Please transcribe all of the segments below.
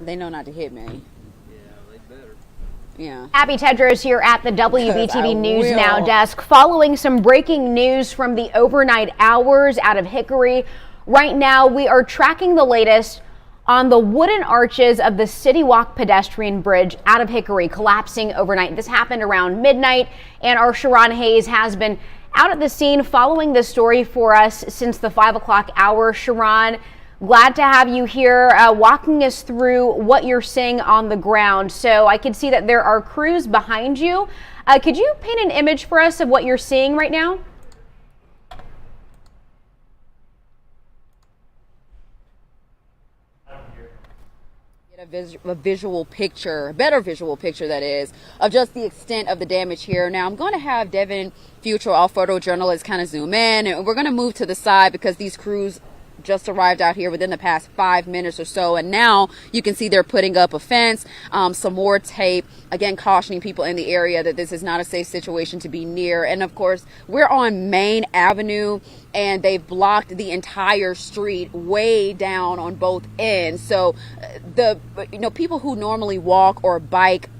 They know not to hit me. Yeah, they better. Yeah. Abby Tedros here at the WBTV News will. Now desk, following some breaking news from the overnight hours out of Hickory. Right now, we are tracking the latest on the wooden arches of the City Walk pedestrian bridge out of Hickory collapsing overnight. This happened around midnight, and our Sharon Hayes has been out at the scene following this story for us since the 5 o'clock hour. Sharon, glad to have you here walking us through what you're seeing on the ground. So I can see that there are crews behind you. Could you paint an image for us of what you're seeing right now? A visual picture, a better visual picture that is, of just the extent of the damage here. Now I'm going to have Devin Futrell, our photojournalist, kind of zoom in, and we're going to move to the side because these crews just arrived out here within the past 5 minutes or so, and now you can see they're putting up a fence, some more tape, again cautioning people in the area that this is not a safe situation to be near. And of course, we're on Main Avenue, and they've blocked the entire street way down on both ends. So the people who normally walk or bike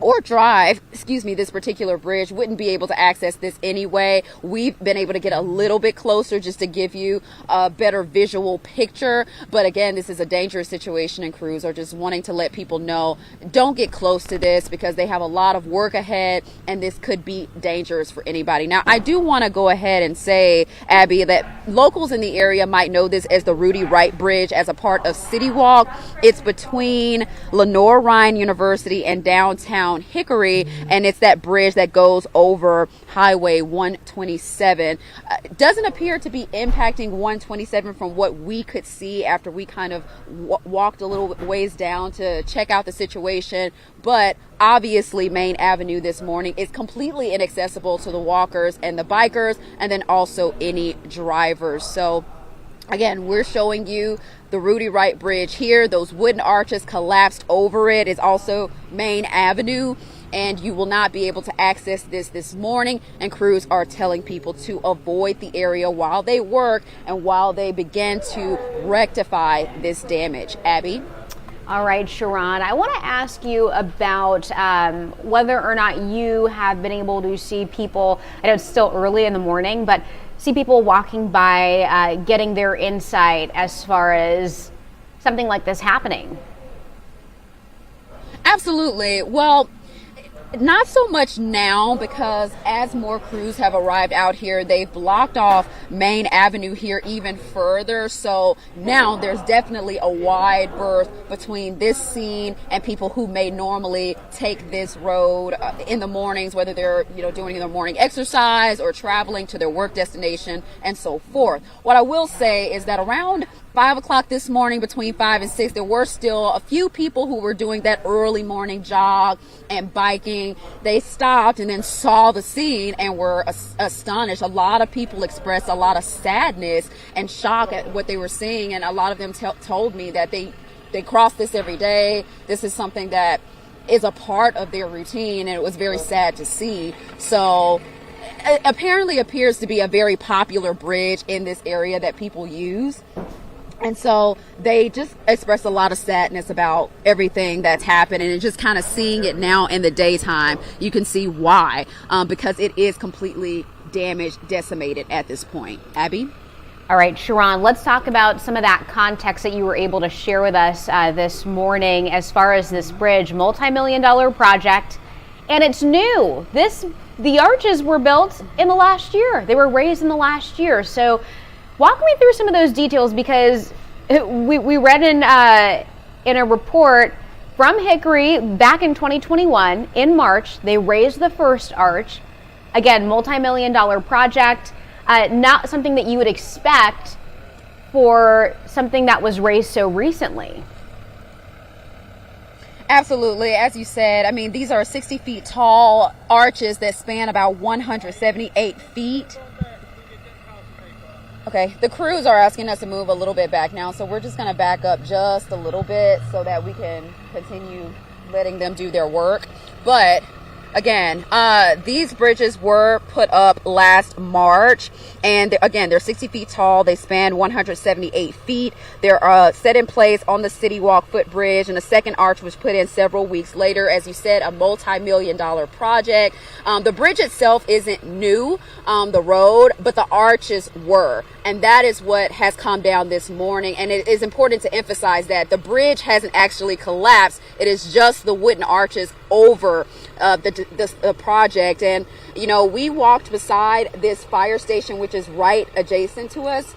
or drive, this particular bridge wouldn't be able to access this anyway. We've been able to get a little bit closer just to give you a better visual picture. But again, this is a dangerous situation, and crews are just wanting to let people know, don't get close to this because they have a lot of work ahead and this could be dangerous for anybody. Now, I do want to go ahead and say, Abby, that locals in the area might know this as the Rudy Wright Bridge as a part of City Walk. It's between Lenore Ryan University and downtown Hickory, and it's that bridge that goes over Highway 127. Doesn't appear to be impacting 127 from what we could see after we kind of walked a little ways down to check out the situation. But obviously, Main Avenue this morning is completely inaccessible to the walkers and the bikers, and then also any drivers. So again, we're showing you the Rudy Wright Bridge here. Those wooden arches collapsed over it. Is also Main Avenue, and you will not be able to access this morning. And crews are telling people to avoid the area while they work and while they begin to rectify this damage. Abby? All right, Sharon, I want to ask you about whether or not you have been able to see people. I know it's still early in the morning, but see people walking by, getting their insight as far as something like this happening. Absolutely. Well, not so much now, because as more crews have arrived out here, they've blocked off Main Avenue here even further. So now there's definitely a wide berth between this scene and people who may normally take this road in the mornings, whether they're doing their morning exercise or traveling to their work destination and so forth. What I will say is that around 5 o'clock this morning, between 5 and 6, there were still a few people who were doing that early morning jog and biking. They stopped and then saw the scene and were astonished. A lot of people expressed a lot of sadness and shock at what they were seeing, and a lot of them told me that they cross this every day. This is something that is a part of their routine, and it was very sad to see. So it apparently appears to be a very popular bridge in this area that people use. And so they just expressed a lot of sadness about everything that's happened, and just kind of seeing it now in the daytime, you can see why, because it is completely damaged, decimated at this point. Abby? All right, Sharon, let's talk about some of that context that you were able to share with us this morning as far as this bridge, multi-million-dollar project, and it's new. The arches were built in the last year. They were raised in the last year. So walk me through some of those details, because we read in a report from Hickory back in 2021, in March, they raised the first arch. Again, multi-million-dollar project, not something that you would expect for something that was raised so recently. Absolutely. As you said, I mean, these are 60 feet tall arches that span about 178 feet. Okay, the crews are asking us to move a little bit back now, so we're just going to back up just a little bit so that we can continue letting them do their work. But Again, these bridges were put up last March, and they're 60 feet tall. They span 178 feet. They're set in place on the City Walk footbridge, and a second arch was put in several weeks later. As you said, a multi-million-dollar project. The bridge itself isn't new, the road, but the arches were, and that is what has come down this morning. And it is important to emphasize that the bridge hasn't actually collapsed. It is just the wooden arches over the project. And we walked beside this fire station, which is right adjacent to us,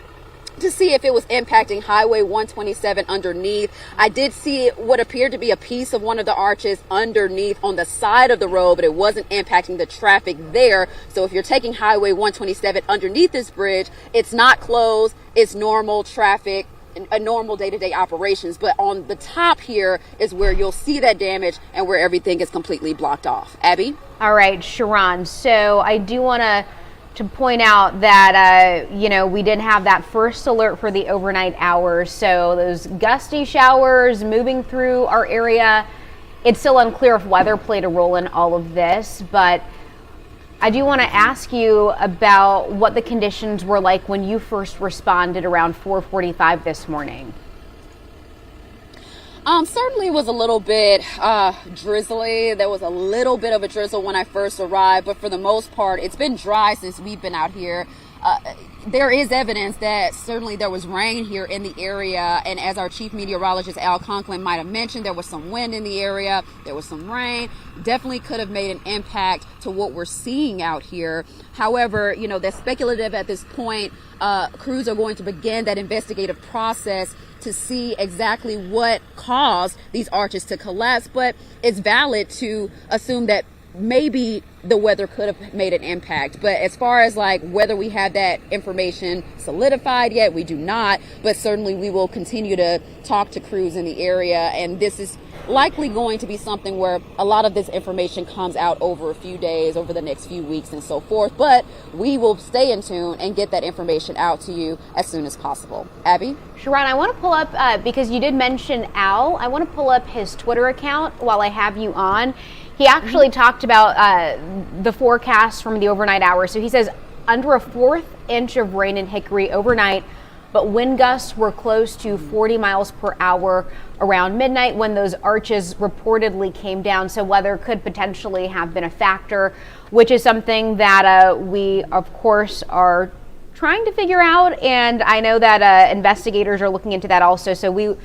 to see if it was impacting Highway 127 underneath. I did see what appeared to be a piece of one of the arches underneath on the side of the road, but it wasn't impacting the traffic there. So if you're taking Highway 127 underneath this bridge, it's not closed. It's normal traffic, a normal day-to-day operations. But on the top here is where you'll see that damage and where everything is completely blocked off. Abby? All right, Sharon. So I do want to point out that, we did have that first alert for the overnight hours. So those gusty showers moving through our area. It's still unclear if weather played a role in all of this, but I do want to ask you about what the conditions were like when you first responded around 4:45 this morning. Certainly was a little bit drizzly. There was a little bit of a drizzle when I first arrived, but for the most part, it's been dry since we've been out here. There is evidence that certainly there was rain here in the area, and as our chief meteorologist Al Conklin might have mentioned, there was some wind in the area, there was some rain. Definitely could have made an impact to what we're seeing out here. However, that's speculative at this point. Crews are going to begin that investigative process to see exactly what caused these arches to collapse, but it's valid to assume that maybe the weather could have made an impact. But as far as whether we have that information solidified yet, we do not. But certainly we will continue to talk to crews in the area, and this is likely going to be something where a lot of this information comes out over a few days, over the next few weeks and so forth. But we will stay in tune and get that information out to you as soon as possible. Abby? Sharon, I want to pull up, because you did mention Al, I want to pull up his Twitter account while I have you on. He actually talked about the forecast from the overnight hours. So he says under a 1/4 inch of rain in Hickory overnight, but wind gusts were close to 40 miles per hour around midnight when those arches reportedly came down. So weather could potentially have been a factor, which is something that we, of course, are trying to figure out. And I know that investigators are looking into that also. So we,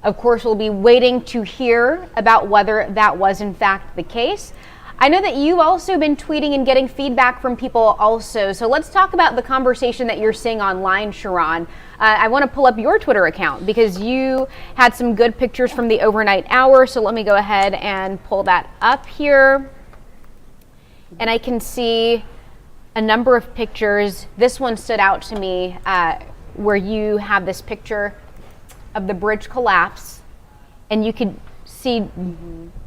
of course, will be waiting to hear about whether that was in fact the case. I know that you've also been tweeting and getting feedback from people also. So let's talk about the conversation that you're seeing online, Sharon. I want to pull up your Twitter account because you had some good pictures from the overnight hour. So let me go ahead and pull that up here. And I can see a number of pictures. This one stood out to me where you have this picture of the bridge collapse, and you could see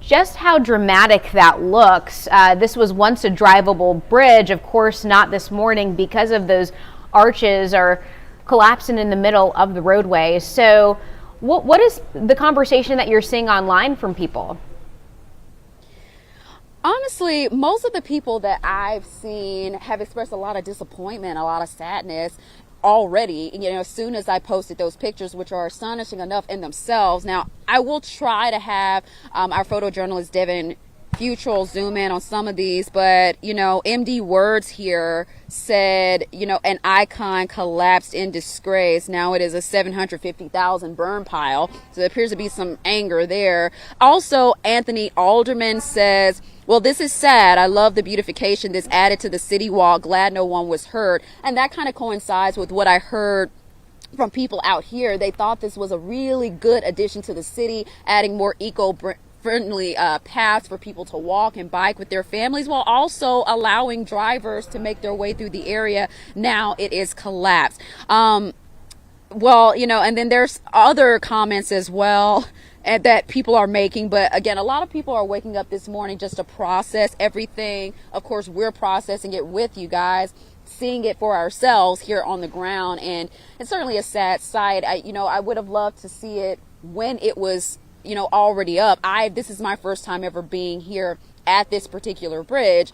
just how dramatic that looks. This was once a drivable bridge, of course not this morning because of those arches are collapsing in the middle of the roadway. So what is the conversation that you're seeing online from people? Honestly, most of the people that I've seen have expressed a lot of disappointment, a lot of sadness already, as soon as I posted those pictures, which are astonishing enough in themselves. Now, I will try to have our photojournalist Devin Futrell zoom in on some of these, but MD Words here said an icon collapsed in disgrace. Now it is a 750,000 burn pile, so there appears to be some anger there. Also, Anthony Alderman says, well, this is sad. I love the beautification this added to the city walk. Glad no one was hurt. And that kind of coincides with what I heard from people out here. They thought this was a really good addition to the city, adding more eco-friendly paths for people to walk and bike with their families, while also allowing drivers to make their way through the area. Now it is collapsed. And then there's other comments as well and that people are making. But again, a lot of people are waking up this morning just to process everything. Of course, we're processing it with you guys, seeing it for ourselves here on the ground. And it's certainly a sad sight. I would have loved to see it when it was, already up. This is my first time ever being here at this particular bridge.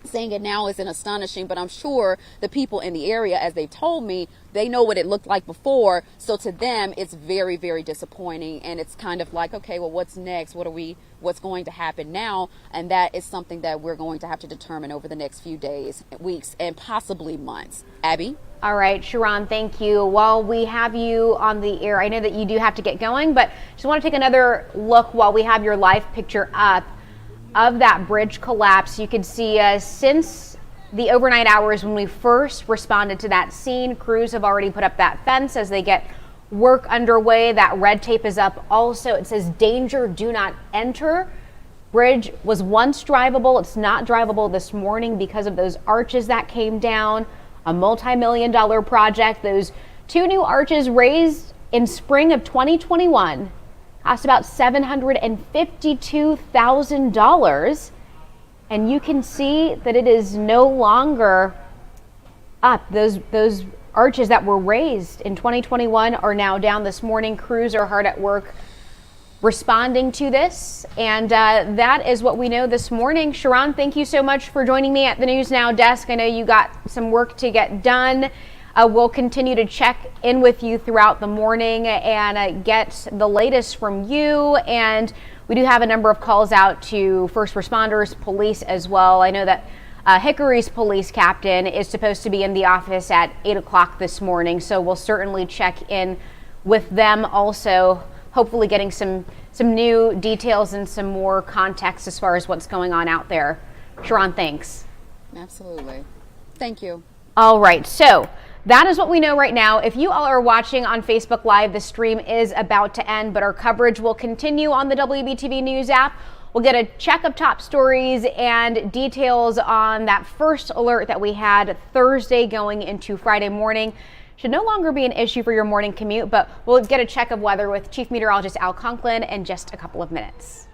Saying it now isn't astonishing, but I'm sure the people in the area, as they've told me, they know what it looked like before. So to them, it's very, very disappointing. And it's kind of like, okay, well, what's next? What's going to happen now? And that is something that we're going to have to determine over the next few days, weeks, and possibly months. Abby? All right, Sharon, thank you. While we have you on the air, I know that you do have to get going, but just want to take another look while we have your live picture up of that bridge collapse. You could see since the overnight hours when we first responded to that scene, crews have already put up that fence as they get work underway. That red tape is up also. It says danger, do not enter. Bridge was once drivable. It's not drivable this morning because of those arches that came down. A multi-million-dollar project. Those two new arches raised in spring of 2021 cost about $752,000, and you can see that it is no longer up. Those arches that were raised in 2021 are now down this morning. Crews are hard at work responding to this, and that is what we know this morning. Sharon, thank you so much for joining me at the News Now desk. I know you got some work to get done. We'll continue to check in with you throughout the morning and get the latest from you. And we do have a number of calls out to first responders, police as well. I know that Hickory's police captain is supposed to be in the office at 8 o'clock this morning. So we'll certainly check in with them also, hopefully getting some new details and some more context as far as what's going on out there. Sharon, thanks. Absolutely. Thank you. All right. So that is what we know right now. If you all are watching on Facebook Live, the stream is about to end, but our coverage will continue on the WBTV News app. We'll get a check of top stories and details on that first alert that we had Thursday going into Friday morning. Should no longer be an issue for your morning commute, but we'll get a check of weather with Chief Meteorologist Al Conklin in just a couple of minutes.